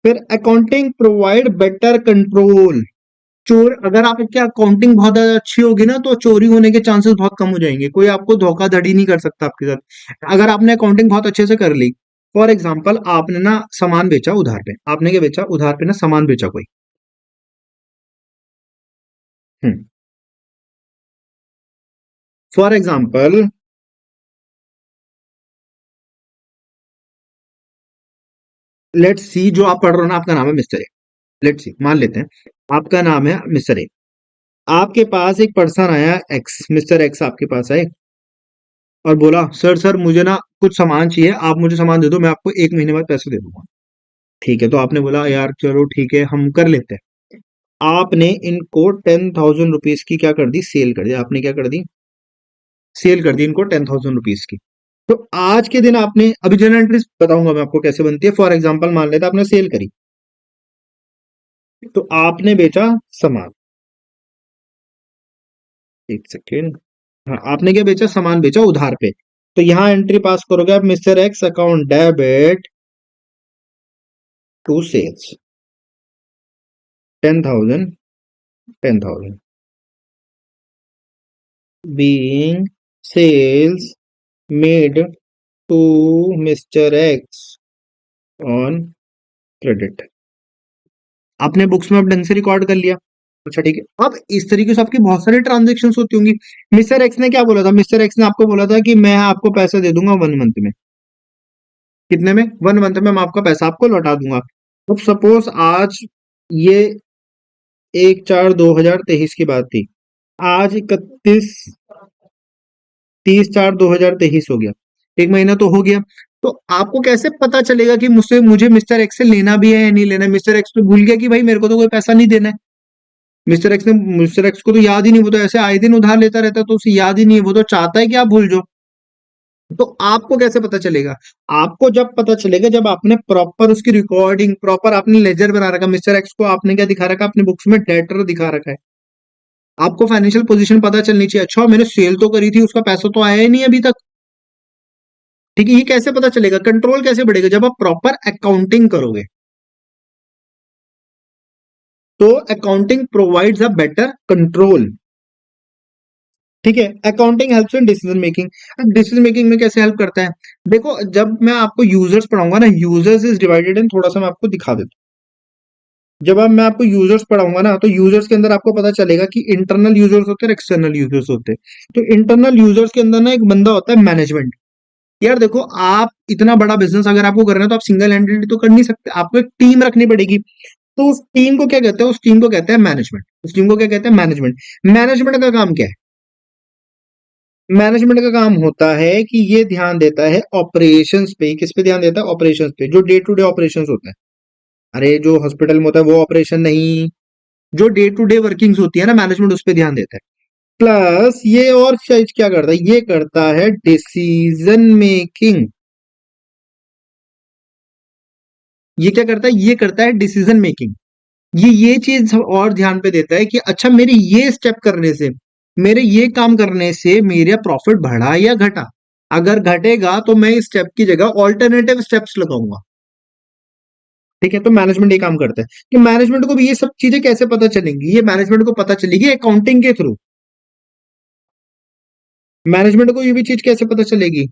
फिर अकाउंटिंग प्रोवाइड बेटर कंट्रोल। चोर अगर आपकी अकाउंटिंग बहुत ज्यादा अच्छी होगी ना तो चोरी होने के चांसेस बहुत कम हो जाएंगे, कोई आपको धोखाधड़ी नहीं कर सकता आपके साथ अगर आपने अकाउंटिंग बहुत अच्छे से कर ली। फॉर एग्जाम्पल आपने ना सामान बेचा उधार पे, आपने क्या बेचा उधार पे ना सामान बेचा कोई। फॉर एग्जाम्पल लेट्स सी जो आप पढ़ रहे हो ना आपका नाम है मिस्टर ए। लेट्स सी मान लेते हैं आपका नाम है मिस्टर ए। आपके पास एक पर्सन आया एक्स, मिस्टर एक्स आपके पास आए और बोला सर सर मुझे ना कुछ सामान चाहिए, आप मुझे सामान दे दो, मैं आपको 1 महीने बाद पैसे दे दूंगा। ठीक है, तो आपने बोला यार चलो ठीक है हम कर लेते हैं। आपने इनको 10,000 रुपीज की क्या कर दी, सेल कर दी। आपने क्या कर दी, सेल कर दी इनको 10,000 रुपीज की। तो आज के दिन आपने अभी जनरल एंट्रीज बताऊंगा मैं आपको कैसे बनती है। फॉर एग्जाम्पल मान लेते आपने सेल करी, तो आपने बेचा सामान। एक सेकेंड, हाँ आपने क्या बेचा, सामान बेचा उधार पे। तो यहां एंट्री पास करोगे आप, mister x account debit to sales 10,000, 10,000 being sales made to Mr. X on credit। आपने बुक्स में अब ढंग से रिकॉर्ड कर लिया। अच्छा ठीक है, अब इस तरीके से आपकी बहुत सारी ट्रांजेक्शन होती होंगी। मिस्टर एक्स ने क्या बोला था, मिस्टर एक्स ने आपको बोला था कि मैं आपको पैसा दे दूंगा 1 मंथ में। कितने में, 1 मंथ में मैं आपका पैसा आपको लौटा दूंगा। अब सपोज आज ये 1/4/2023 की बात थी, आज 31/30/2023 हो गया, 1 महीना तो हो गया। तो आपको कैसे पता चलेगा कि मुझसे मुझे मिस्टर एक्स से लेना भी है या नहीं लेना है। मिस्टर एक्स तो भूल गया कि भाई मेरे को तो कोई पैसा नहीं देना है। मिस्टर एक्स को तो याद ही नहीं, वो तो ऐसे आए दिन उधार लेता रहता है तो उसे याद ही नहीं है, वो तो चाहता है कि आप भूल जाओ। तो आपको कैसे पता चलेगा, आपको जब पता चलेगा जब आपने प्रॉपर उसकी रिकॉर्डिंग, प्रॉपर आपने लेजर बना रखा। मिस्टर एक्स को आपने क्या दिखा रखा, अपने बुक्स में डेटर दिखा रखा है। आपको फाइनेंशियल पोजीशन पता चलनी चाहिए, अच्छा मैंने सेल तो करी थी उसका पैसा तो आया ही नहीं अभी तक। ठीक है, ये कैसे पता चलेगा, कंट्रोल कैसे बढ़ेगा, जब आप प्रॉपर अकाउंटिंग करोगे। तो accounting provides a better control. ठीक है, accounting helps in decision making. Decision making में कैसे हेल्प करता है, देखो जब मैं आपको यूजर्स पढ़ाऊंगा ना, यूजर्स इज डिवाइडेड इन, थोड़ा सा मैं आपको दिखा देता हूँ। जब अब मैं आपको यूजर्स पढ़ाऊंगा ना तो यूजर्स के अंदर आपको पता चलेगा कि इंटरनल यूजर्स होते हैं, एक्सटर्नल यूजर्स होते हैं। तो इंटरनल यूजर्स के अंदर ना एक बंदा होता है मैनेजमेंट। यार देखो आप इतना बड़ा बिजनेस अगर आपको करना है तो आप सिंगल हैंडेडली तो कर नहीं सकते, आपको एक टीम रखनी पड़ेगी। तो उस टीम को क्या कहते हैं, उस टीम को कहते हैं मैनेजमेंट। उस टीम को क्या कहते हैं, मैनेजमेंट। मैनेजमेंट का काम क्या है, मैनेजमेंट का काम होता है कि ये ध्यान देता है ऑपरेशंस पे। किस पे ध्यान देता है, ऑपरेशंस पे, जो डे टू डे ऑपरेशंस होते हैं। अरे जो हॉस्पिटल में होता है वो ऑपरेशन नहीं, जो डे टू डे वर्किंग्स होती है ना, मैनेजमेंट उस पे ध्यान देता है। प्लस ये और चीज क्या करता है, ये करता है डिसीजन मेकिंग। ये क्या करता है, ये करता है डिसीजन मेकिंग। ये चीज और ध्यान पे देता है कि अच्छा मेरे ये स्टेप करने से, मेरे ये काम करने से मेरा प्रॉफिट बढ़ा या घटा। अगर घटेगा तो मैं इस स्टेप की जगह ऑल्टरनेटिव स्टेप्स लगाऊंगा। ठीक है, तो मैनेजमेंट ये काम करता है कि मैनेजमेंट को भी ये सब चीजें कैसे पता चलेंगी, ये मैनेजमेंट को पता चलेगी अकाउंटिंग के थ्रू। मैनेजमेंट को ये भी चीज कैसे पता चलेगी,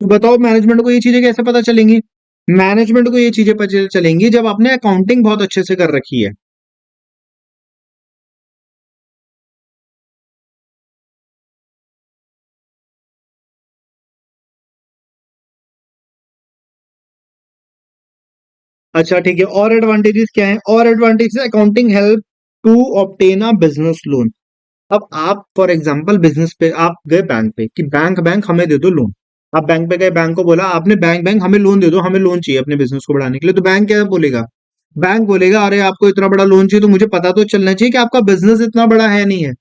तो बताओ मैनेजमेंट को ये चीजें कैसे पता चलेंगी। मैनेजमेंट को ये चीजें पता चलेंगी जब आपने अकाउंटिंग बहुत अच्छे से कर रखी है। अच्छा ठीक है, और एडवांटेजेस क्या है, और advantages, accounting help to obtain a business loan. अब आप फॉर एग्जांपल बिजनेस पे आप गए बैंक पे कि बैंक बैंक हमें दे दो लोन। आप बैंक पे गए, बैंक को बोला आपने, बैंक बैंक हमें लोन दे दो, हमें लोन चाहिए अपने बिजनेस को बढ़ाने के लिए। तो बैंक क्या बोलेगा, बैंक बोलेगा अरे आपको इतना बड़ा लोन चाहिए तो मुझे पता तो चलना चाहिए कि आपका बिजनेस इतना बड़ा है नहीं है।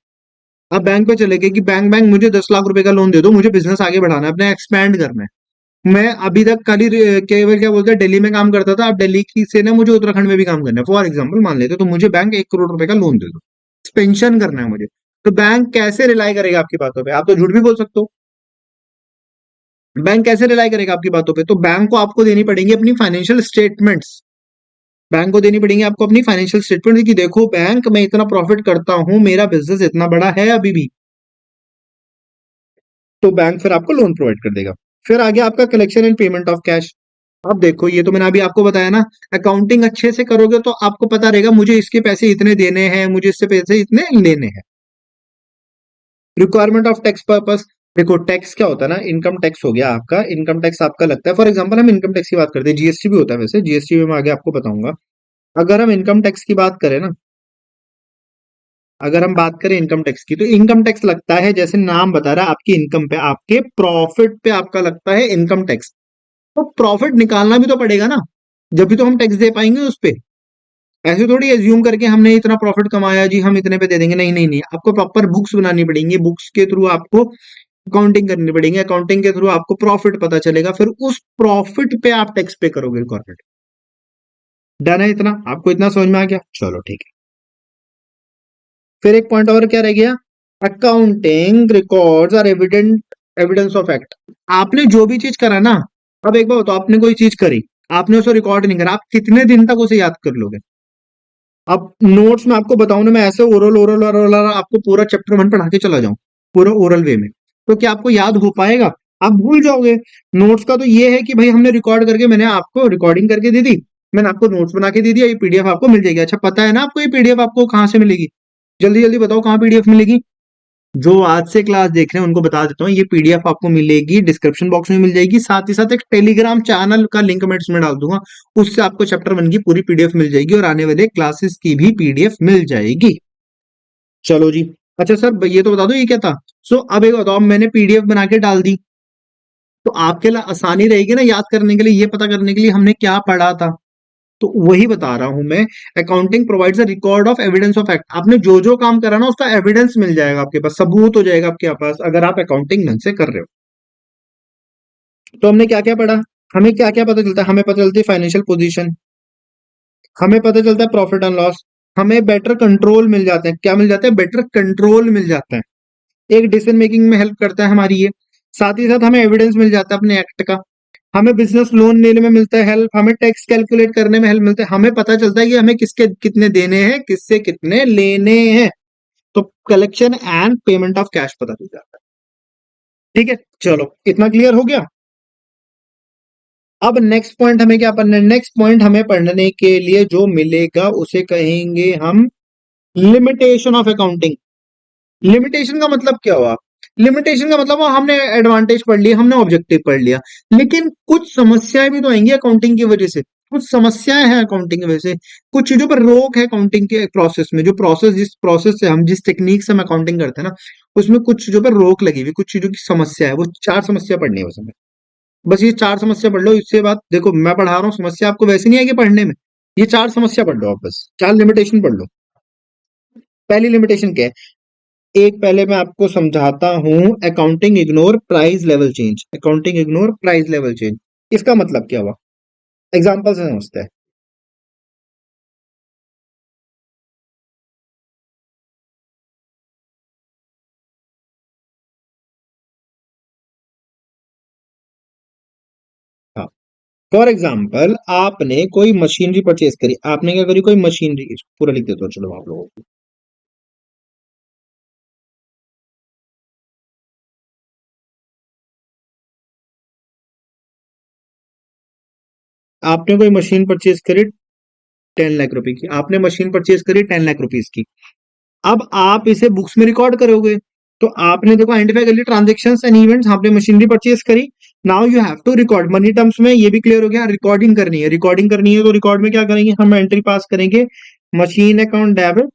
अब बैंक पे चले गए कि बैंक बैंक मुझे 10 लाख रुपए का लोन दे दो, मुझे बिजनेस आगे बढ़ाना है, अपने एक्सपैंड करना है। मैं अभी तक खाली केवल क्या बोलते हैं दिल्ली में काम करता था, अब दिल्ली की से ना मुझे उत्तराखंड में भी काम करना है, फॉर एग्जाम्पल मान लेते तो मुझे बैंक 1 करोड़ रुपए का लोन दे दो, एक्सपेंशन करना है मुझे। तो बैंक कैसे रिलाई करेगा आपकी बातों पे? आप तो झूठ भी बोल सकते हो। बैंक कैसे रिलाई करेगा आपकी बातों पे? तो बैंक को आपको देनी पड़ेंगी अपनी फाइनेंशियल स्टेटमेंट्स। बैंक को देनी पड़ेंगी आपको अपनी फाइनेंशियल स्टेटमेंट कि देखो बैंक, मैं इतना प्रॉफिट करता हूं, मेरा बिजनेस इतना बड़ा है अभी भी। तो बैंक फिर आपको लोन प्रोवाइड कर देगा। फिर आ गया आपका collection and payment of cash. अब देखो ये तो मैंने अभी आपको बताया ना, अकाउंटिंग अच्छे से करोगे तो आपको पता रहेगा मुझे इसके पैसे इतने देने हैं, मुझे इससे पैसे इतने लेने हैं। Requirement of tax purpose. देखो टैक्स क्या होता है ना, इनकम टैक्स हो गया आपका, इनकम टैक्स आपका लगता है, फॉर एग्जांपल हम इनकम टैक्स की बात करते हैं, जीएसटी भी होता है वैसे, जीएसटी में मैं आगे आपको बताऊंगा। अगर हम इनकम टैक्स की बात करें ना, अगर हम बात करें इनकम टैक्स की, तो इनकम टैक्स लगता है, जैसे नाम बता रहा है, आपकी इनकम पे, आपके प्रॉफिट पे आपका लगता है इनकम टैक्स। तो प्रॉफिट निकालना भी तो पड़ेगा ना, जब भी तो हम टैक्स दे पाएंगे उस पे। ऐसे थोड़ी एज्यूम करके हमने इतना प्रॉफिट कमाया जी हम इतने पे दे देंगे, नहीं नहीं नहीं, आपको प्रॉपर बुक्स बनानी पड़ेंगी, बुक्स के थ्रू आपको अकाउंटिंग करनी पड़ेगी, अकाउंटिंग के थ्रू आपको प्रॉफिट पता चलेगा, फिर उस प्रॉफिट पे आप टैक्स पे करोगे कॉर्पोरेट। डन है इतना? आपको इतना समझ में आ गया? चलो ठीक है। फिर एक पॉइंट और क्या रह गया, accounting records are evident, evidence of act. आपने जो भी चीज करा ना, अब एक बार तो आपने कोई चीज करी, आपने उसे रिकॉर्ड नहीं करा, आप कितने दिन तक उसे याद कर लोगे? अब नोट्स में आपको बताऊं ना, मैं ऐसे ओरल ओरल ओरल आपको पूरा चैप्टर 1 पढ़ा के चला जाऊं पूरा ओरल वे में, तो क्या आपको याद हो पाएगा? आप भूल जाओगे। नोट्स का तो ये है कि भाई हमने रिकॉर्ड करके, मैंने आपको रिकॉर्डिंग करके दे दी, मैंने आपको नोट्स बना के दे दिया, ये पीडीएफ आपको मिल जाएगी। अच्छा पता है ना आपको ये पीडीएफ आपको कहाँ से मिलेगी? जल्दी जल्दी बताओ कहाँ पीडीएफ मिलेगी। जो आज से क्लास देख रहे हैं उनको बता देता हूँ, ये पीडीएफ आपको मिलेगी डिस्क्रिप्शन बॉक्स में मिल जाएगी, साथ ही साथ एक टेलीग्राम चैनल का लिंक मैं इसमें डाल दूंगा, उससे आपको चैप्टर 1 की पूरी पीडीएफ मिल जाएगी और आने वाले क्लासेस की भी पीडीएफ मिल जाएगी। चलो जी। अच्छा सर ये तो बता दो ये क्या था। अब एक बताओ, मैंने पीडीएफ बना के डाल दी, तो आपके लिए आसानी रहेगी ना याद करने के लिए, ये पता करने के लिए हमने क्या पढ़ा था। तो वही बता रहा हूं मैं, accounting provides a record of evidence of act. आपने जो जो काम करा ना उसका एविडेंस मिल जाएगा आपके पास, सबूत हो जाएगा आपके पास, अगर आप अकाउंटिंग ढंग से कर रहे हो। तो हमने क्या क्या पढ़ा, हमें क्या क्या पता चलता है? हमें पता चलती है फाइनेंशियल पोजीशन, हमें पता चलता है प्रॉफिट एंड लॉस, हमें बेटर कंट्रोल मिल जाते हैं। क्या मिल जाता है? बेटर कंट्रोल मिल जाता है, एक डिसीजन मेकिंग में हेल्प करता है हमारी ये। साथ ही साथ हमें एविडेंस मिल जाता है अपने एक्ट का, हमें बिजनेस लोन लेने में मिलता है हेल्प, हमें टैक्स कैलकुलेट करने में हेल्प मिलता है, हमें पता चलता है कि हमें किसके कितने देने हैं, किससे कितने लेने हैं। तो collection and payment of cash पता चल जाता है। ठीक है, चलो इतना क्लियर हो गया। अब नेक्स्ट पॉइंट हमें क्या पढ़ना है? नेक्स्ट पॉइंट हमें पढ़ने के लिए जो मिलेगा उसे कहेंगे हम लिमिटेशन ऑफ अकाउंटिंग। लिमिटेशन का मतलब क्या हुआ? लिमिटेशन का मतलब हमने एडवांटेज पढ़ लिया, हमने ऑब्जेक्टिव पढ़ लिया, लेकिन कुछ समस्याएं भी तो आएंगी अकाउंटिंग की वजह से। कुछ समस्याएं हैं अकाउंटिंग की वजह से, कुछ चीजों पर रोक है अकाउंटिंग के प्रोसेस में, जो प्रोसेस जिस प्रोसेस से हम जिस टेक्निक से हम अकाउंटिंग करते हैं ना, उसमें कुछ चीजों पर रोक लगी हुई, कुछ चीजों की समस्या है, वो 4 समस्या पढ़नी है बस हमें। बस ये 4 समस्या पढ़ लो, इससे बात देखो मैं पढ़ा रहा हूँ, समस्या आपको वैसे नहीं आएगी पढ़ने में, ये 4 समस्या पढ़ लो आप, बस 4 लिमिटेशन पढ़ लो। पहली लिमिटेशन क्या है? एक पहले मैं आपको समझाता हूं, accounting ignore price level change. Accounting ignore price level change, इसका मतलब क्या हुआ? एग्जांपल से समझते हैं। हाँ, फॉर एग्जाम्पल आपने कोई मशीनरी परचेज करी, आपने क्या करी? कोई मशीनरी, पूरा लिख देता हूं चलो आप लोगों को। आपने कोई मशीन परचेज करी 10 लाख रुपए की, आपने मशीन परचेज करी 10 लाख रुपीज की। अब आप इसे बुक्स में रिकॉर्ड करोगे, तो आपने देखो आइडेंटिफाई कर लिया ट्रांजेक्शंस एंड इवेंट्स, आपने मशीनरी परचेज करी। Now you have to record money terms में, ये भी क्लियर हो गया, रिकॉर्डिंग करनी है, रिकॉर्डिंग करनी है तो रिकॉर्ड में क्या करेंगे? हम एंट्री पास करेंगे, machine account debit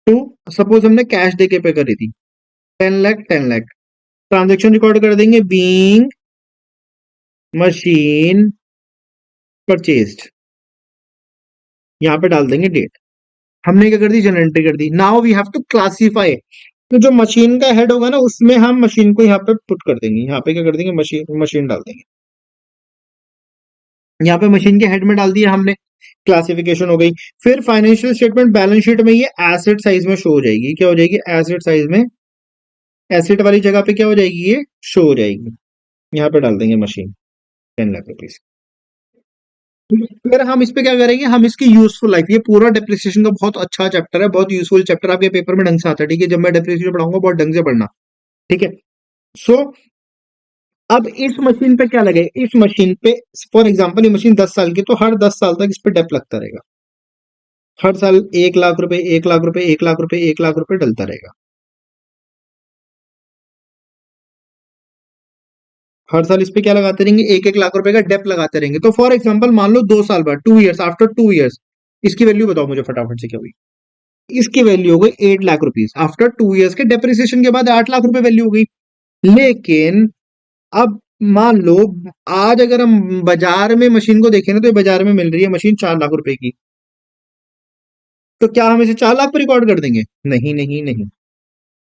to, suppose हमने कैश दे के पे करी थी 10 लाख 10 लाख, ट्रांजेक्शन रिकॉर्ड कर देंगे बीइंग मशीन परचेज्ड, यहाँ पे डाल देंगे डेट। हमने क्या कर दी, जनरल एंट्री कर दी। Now we have to classify. तो जो मशीन का हेड होगा ना, उसमें हम मशीन को यहाँ पे पुट कर देंगे, यहाँ पे क्या कर देंगे, मशीन मशीन डाल देंगे। यहाँ पे मशीन के हेड में डाल दिया हमने, क्लासिफिकेशन हो गई। फिर फाइनेंशियल स्टेटमेंट बैलेंस शीट में ये एसेट साइज में शो हो जाएगी, क्या हो जाएगी, एसेट साइज में, एसेट वाली जगह पे क्या हो जाएगी, ये शो हो जाएगी। यहाँ पे डाल देंगे मशीन 10 लाख रुपीज। फिर हम इस पे क्या करेंगे, हम इसकी यूजफुल लाइफ, ये पूरा डेप्रिसिएशन का बहुत अच्छा चैप्टर है, बहुत यूजफुल चैप्टर, आपके पेपर में ढंग से आता है, ठीक है। जब मैं डेप्रिसिएशन पढ़ाऊंगा बहुत ढंग से पढ़ना, ठीक है। सो अब इस मशीन पे क्या लगे, इस मशीन पे फॉर एग्जांपल ये मशीन 10 साल की, तो हर 10 साल तक इस पे डेप लगता रहेगा। हर साल 1 लाख रुपए, 1 लाख रुपए, 1 लाख रुपए, 1 लाख रुपए डलता रहेगा। हर साल इस पे क्या लगाते रहेंगे, 1 1 लाख रुपए का डेप लगाते रहेंगे। तो फॉर एग्जांपल मान लो 2 साल बाद, 2 ईयर्स, आफ्टर 2 ईयर्स इसकी वैल्यू बताओ मुझे फटाफट से क्या हुई। इसकी वैल्यू हो गई 8 लाख रुपीज। आफ्टर 2 ईयर्स के डेप्रिसिएशन के बाद 8 लाख रुपए वैल्यू हो गई। लेकिन अब मान लो आज अगर हम बाजार में मशीन को देखें ना, तो ये बाजार में मिल रही है मशीन 4 लाख रुपए की। तो क्या हम इसे 4 लाख पे रिकॉर्ड कर देंगे, नहीं नहीं नहीं,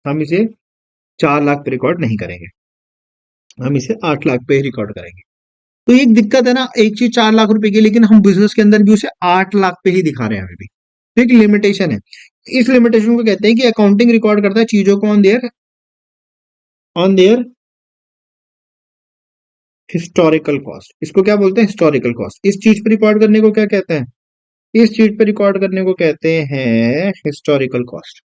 हम इसे 4 लाख पे रिकॉर्ड नहीं करेंगे, हम इसे 8 लाख पे ही रिकॉर्ड करेंगे। तो एक दिक्कत है ना, एक चीज 4 लाख रुपए की, लेकिन हम बिजनेस के अंदर भी उसे 8 लाख पे ही दिखा रहे हैं अभी भी। तो एक लिमिटेशन है। इस लिमिटेशन को कहते हैं कि अकाउंटिंग रिकॉर्ड करता है चीजों को ऑन देयर हिस्टोरिकल कॉस्ट। इसको क्या बोलते हैं, हिस्टोरिकल कॉस्ट। इस चीज पे रिकॉर्ड करने को क्या कहते हैं, इस चीज पे रिकॉर्ड करने को कहते हैं हिस्टोरिकल कॉस्ट।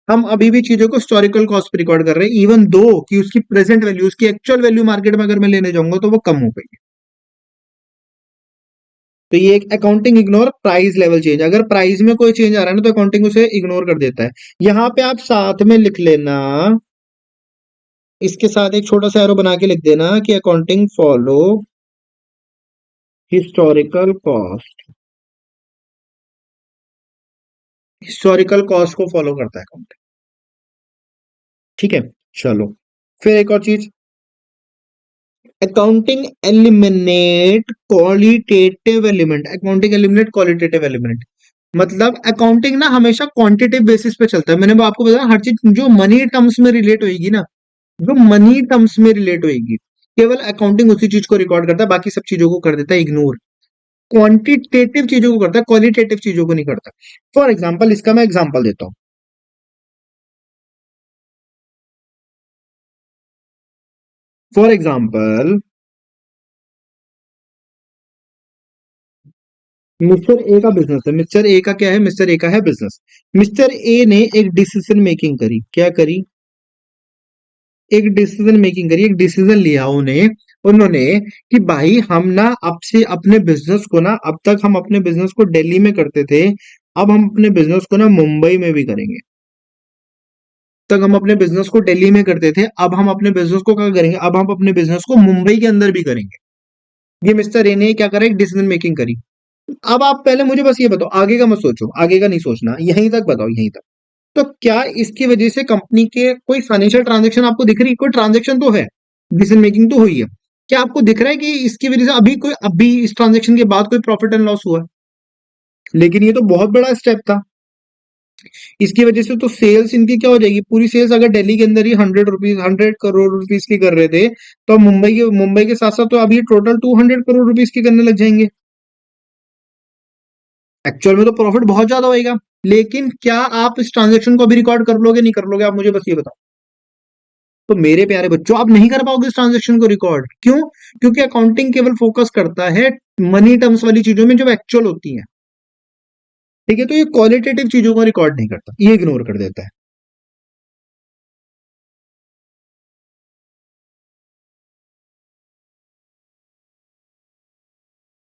हम अभी भी चीजों को हिस्टोरिकल कॉस्ट पे रिकॉर्ड कर रहे हैं, इवन दो कि उसकी प्रेजेंट वैल्यू, उसकी एक्चुअल वैल्यू मार्केट में अगर मैं लेने जाऊंगा तो वो कम हो गई है। तो ये एक accounting ignore price level change, अगर प्राइस में कोई चेंज आ रहा है ना तो अकाउंटिंग उसे इग्नोर कर देता है। यहां पे आप साथ में लिख लेना, इसके साथ एक छोटा सा एरो बना के लिख देना कि accounting follow historical cost, historical cost को फॉलो करता है अकाउंटिंग, ठीक है। चलो फिर एक और चीज, accounting eliminate qualitative element, accounting eliminate qualitative element. मतलब अकाउंटिंग ना हमेशा क्वांटिटेटिव बेसिस पे चलता है। मैंने आपको बताया हर चीज जो मनी टर्म्स में रिलेट होगी ना, जो मनी टर्म्स में रिलेट होगी, केवल अकाउंटिंग उसी चीज को रिकॉर्ड करता है, बाकी सब चीजों को कर देता है इग्नोर। क्वांटिटेटिव चीजों को करता है, क्वालिटेटिव चीजों को नहीं करता। फॉर एग्जाम्पल, इसका मैं एग्जाम्पल देता हूँ। फॉर एग्जाम्पल, मिस्टर ए का बिजनेस है, मिस्टर ए का क्या है, मिस्टर ए का है बिजनेस। मिस्टर ए ने एक डिसीजन मेकिंग करी, क्या करी, एक डिसीजन मेकिंग करी, एक डिसीजन लिया उन्हें, उन्होंने कि भाई हम ना अब से अपने बिजनेस को ना, अब तक हम अपने बिजनेस को दिल्ली में करते थे, अब हम अपने बिजनेस को ना मुंबई में भी करेंगे। तक हम अपने बिजनेस को दिल्ली में करते थे, अब हम अपने बिजनेस को क्या करेंगे, अब हम अपने बिजनेस को मुंबई के अंदर भी करेंगे। ये मिस्टर ए ने क्या करा, एक डिसीजन मेकिंग करी। अब आप पहले मुझे बस ये बताओ, आगे का मत सोचो, आगे का नहीं सोचना, यहीं तक बताओ, यहीं तक। तो क्या इसकी वजह से कंपनी के कोई फाइनेंशियल ट्रांजैक्शन आपको दिख रही है, कोई ट्रांजैक्शन तो है, डिसीजन मेकिंग तो हुई है। क्या आपको दिख रहा है कि इसकी वजह से अभी इस ट्रांजैक्शन के बाद कोई प्रॉफिट एंड लॉस हुआ है? लेकिन ये तो बहुत बड़ा स्टेप था। इसकी वजह से तो सेल्स इनकी क्या हो जाएगी, पूरी सेल्स अगर दिल्ली के अंदर ही 100 रुपीज, 100 करोड़ रुपीज की कर रहे थे, तो मुंबई के साथ साथ तो अभी टोटल 200 करोड़ रुपीज की करने लग जाएंगे। एक्चुअल में तो प्रॉफिट बहुत ज्यादा होएगा। लेकिन क्या आप इस ट्रांजेक्शन को अभी रिकॉर्ड कर लोगे, नहीं कर लोगे, आप मुझे बस ये बताओ। तो मेरे प्यारे बच्चों, आप नहीं कर पाओगे इस ट्रांजेक्शन को रिकॉर्ड, क्यों? क्योंकि अकाउंटिंग केवल फोकस करता है मनी टर्म्स वाली चीजों में जो एक्चुअल होती हैं, ठीक है। तो ये क्वालिटेटिव चीजों को रिकॉर्ड नहीं करता, ये इग्नोर कर देता है।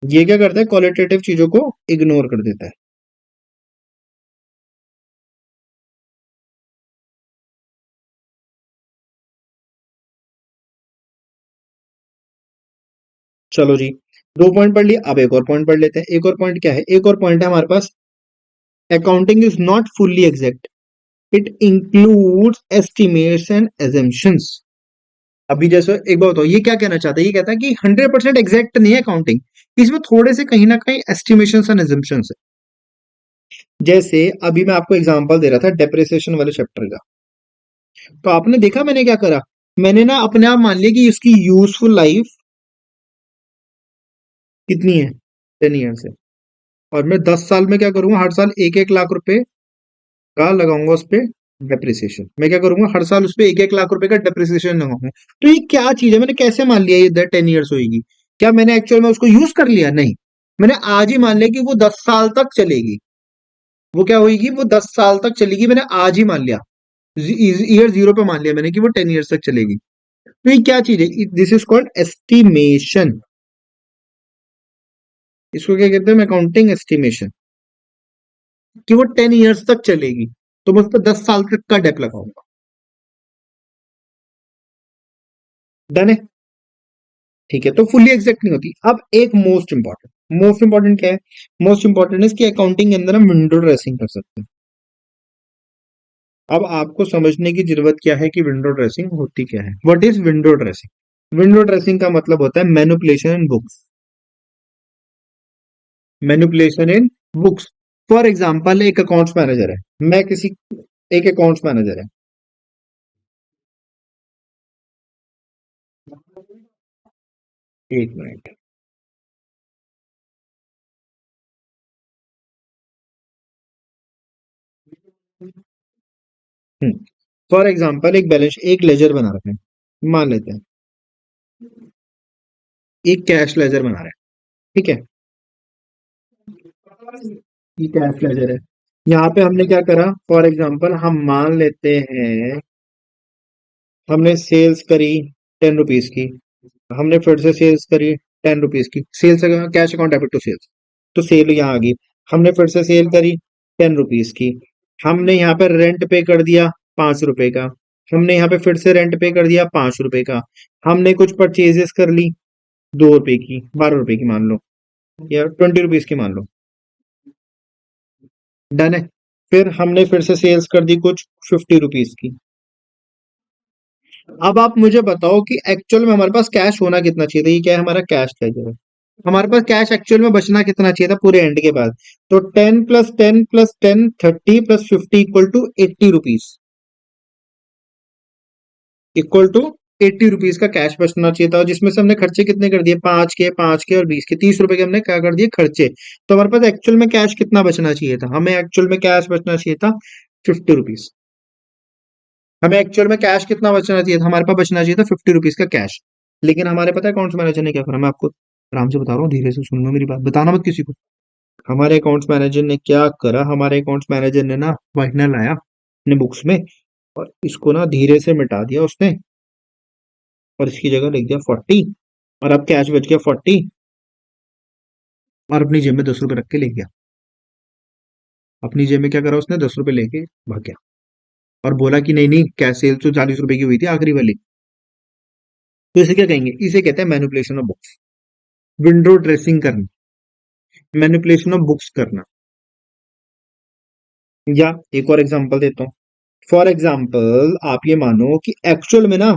ये क्या करता है, क्वालिटेटिव चीजों को इग्नोर कर देता है। चलो जी, 2 पॉइंट पढ़ लिया, अब एक और पॉइंट पढ़ लेते हैं। एक और पॉइंट क्या है, एक और पॉइंट है हमारे पास, accounting is not fully exact, it includes estimates and assumptions. अभी जैसे एक बात बताओ, ये क्या कहना चाहता है, ये कहता है कि 100% एग्जैक्ट नहीं है अकाउंटिंग, इसमें थोड़े से कहीं ना कहीं एस्टिमेशन एंड assumptions है। जैसे अभी मैं आपको एग्जांपल दे रहा था डेप्रिसिएशन वाले चैप्टर का, तो आपने देखा मैंने क्या करा, मैंने ना अपने आप मान लिया कि इसकी यूजफुल लाइफ कितनी है, 10 ईयर्स है। और मैं 10 साल में क्या करूंगा, हर साल 1-1 लाख रुपए का लगाऊंगा उस पे डेप्रिसिएशन। मैं क्या करूंगा, हर साल उस पे 1-1 लाख रुपए का डेप्रिसिएशन लगाऊंगा। तो ये क्या चीज है, मैंने कैसे मान लिया ये 10 ईयर्स होगी? क्या मैंने एक्चुअल में उसको यूज कर लिया? नहीं, मैंने आज ही मान लिया कि वो 10 साल तक चलेगी। वो क्या होगी, वो 10 साल तक चलेगी, मैंने आज ही मान लिया। ईयर जीरो पे मान लिया मैंने कि वो 10 ईयर्स तक चलेगी। तो ये क्या चीज है, दिस इज कॉल्ड एस्टिमेशन। इसको क्या कहते हैं, अकाउंटिंग एस्टिमेशन, कि वो 10 ईयर्स तक चलेगी। तो मैं उस पर 10 साल तक का डेप लगाऊंगा। डन है? ठीक है, तो फुली एग्जैक्ट नहीं होती। अब एक मोस्ट इंपॉर्टेंट क्या है, मोस्ट इंपॉर्टेंट है कि अकाउंटिंग के अंदर हम विंडो ड्रेसिंग कर सकते हैं। अब आपको समझने की जरूरत क्या है कि विंडो ड्रेसिंग होती क्या है। What is window dressing? Window dressing का मतलब होता है manipulation in books. Manipulation in books. For example, एक अकाउंट्स मैनेजर है, मैं किसी, एक अकाउंट्स मैनेजर है। एक मिनट। फॉर एग्जाम्पल, एक बैलेंस, एक लेजर बना रखा है, मान लेते हैं एक कैश लेजर बना रहा है। ठीक है, ये कैश लेजर है। यहाँ पे हमने क्या करा, फॉर एग्जाम्पल हम मान लेते हैं हमने सेल्स करी 10 रुपीज की, हमने फिर से सेल्स करी 10 रुपीज की, sales cash account debit to sales, तो सेल यहाँ आ गई। हमने फिर से सेल करी 10 रुपीज की, हमने यहाँ पे रेंट पे कर दिया 5 रुपए का, हमने यहाँ पे फिर से रेंट पे कर दिया 5 रुपए का, हमने कुछ परचेजेस कर ली 2 रुपए की, 12 रुपए की मान लो, या 20 रुपीज की मान लो। डन है? फिर हमने फिर से सेल्स कर दी कुछ 50 रुपीज की। अब आप मुझे बताओ कि एक्चुअल में हमारे पास कैश होना कितना चाहिए था, ये क्या है हमारा कैश लेजर है। हमारे पास कैश एक्चुअल में बचना कितना चाहिए था पूरे एंड के बाद? तो 10 + 10 + 10 30 + 50 = 80 रुपीज, इक्वल टू 80 रुपीज का कैश बचना चाहिए था। और जिसमें से हमने खर्चे कितने कर दिए, 5 के और 20 के, 30 रुपए के हमने क्या कर दिए खर्चे। तो हमारे पास एक्चुअल में कैश कितना बचना चाहिए था, हमें एक्चुअल में कैश बचना चाहिए था 50 रुपीज। हमें एक्चुअल में कैश कितना बचना चाहिए था, हमारे पास बचना चाहिए था 50 रुपीज का कैश। लेकिन हमारे पता है अकाउंट्स मैनेजर ने क्या करा, मैं आपको आराम से बता रहा हूँ, धीरे से सुन लो मेरी बात, बताना मत किसी को। हमारे अकाउंट्स मैनेजर ने क्या करा, हमारे अकाउंट्स मैनेजर ने ना व्हाइटनर लाया अपने बुक्स में, और इसको ना धीरे से मिटा दिया उसने, और इसकी जगह लिख दिया 40। और अब कैश बच गया 40, और अपनी जेब में 10 रुपए रख के ले गया। अपनी जेब में क्या करा उसने, 10 रुपए लेके भाग गया, और बोला कि नहीं नहीं, कैश सेल तो 40 रुपए की हुई थी आखिरी वाली। तो इसे क्या कहेंगे, इसे कहते हैं manipulation of books, window dressing करना, मैनिपुलेशन ऑफ बुक्स करना। या एक और एग्जांपल देता हूँ। फॉर एग्जांपल, आप ये मानो कि एक्चुअल में ना,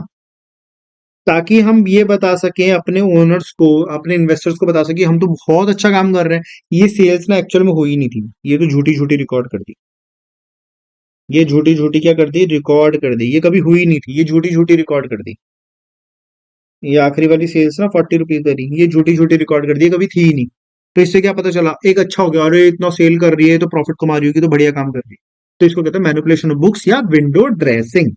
ताकि हम ये बता सकें अपने ओनर्स को, अपने इन्वेस्टर्स को बता सकें हम तो बहुत अच्छा काम कर रहे हैं, ये सेल्स ना एक्चुअल में हुई नहीं थी, ये तो झूठी झूठी रिकॉर्ड कर दी, ये झूठी झूठी क्या कर दी, रिकॉर्ड कर दी, ये कभी हुई नहीं थी, ये झूठी झूठी रिकॉर्ड कर दी। ये आखिरी वाली सेल्स ना 40 रुपीज करी, ये झूठी झूठी रिकॉर्ड कर दी, ये कभी थी ही नहीं। तो इससे क्या पता चला, एक अच्छा हो गया, अरे इतना सेल कर रही है तो प्रॉफिट कमा रही होगी, तो बढ़िया काम कर रही है। तो इसको कहते हैं मैनिपुलेशन ऑफ बुक्स या विंडो ड्रेसिंग।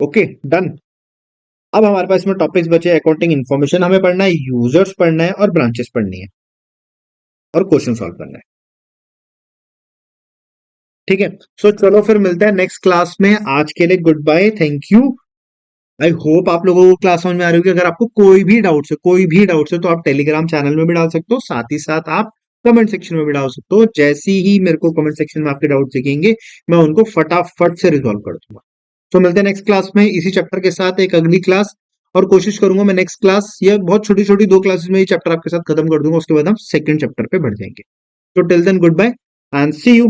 Okay, done. अब हमारे पास इसमें टॉपिक्स बचे, अकाउंटिंग इन्फॉर्मेशन हमें पढ़ना है, यूजर्स पढ़ना है, और ब्रांचेस पढ़नी है, और क्वेश्चन सॉल्व करना है। ठीक है, सो चलो फिर मिलते हैं नेक्स्ट क्लास में। आज के लिए good bye, thank you. I hope आप लोगों को क्लास समझ में आ रही होगी। अगर आपको कोई भी डाउट्स है तो आप टेलीग्राम चैनल में भी डाल सकते हो, साथ ही साथ आप कमेंट सेक्शन में भी डाल सकते हो। जैसे ही मेरे को कमेंट सेक्शन में आपके डाउट दिखेंगे, मैं उनको फटाफट से रिजॉल्व कर दूंगा। तो मिलते हैं नेक्स्ट क्लास में इसी चैप्टर के साथ, एक अगली क्लास। और कोशिश करूंगा मैं नेक्स्ट क्लास या बहुत छोटी छोटी 2 क्लासेस में ये चैप्टर आपके साथ खत्म कर दूंगा, उसके बाद हम सेकंड चैप्टर पे बढ़ जाएंगे। तो till then good bye and see you.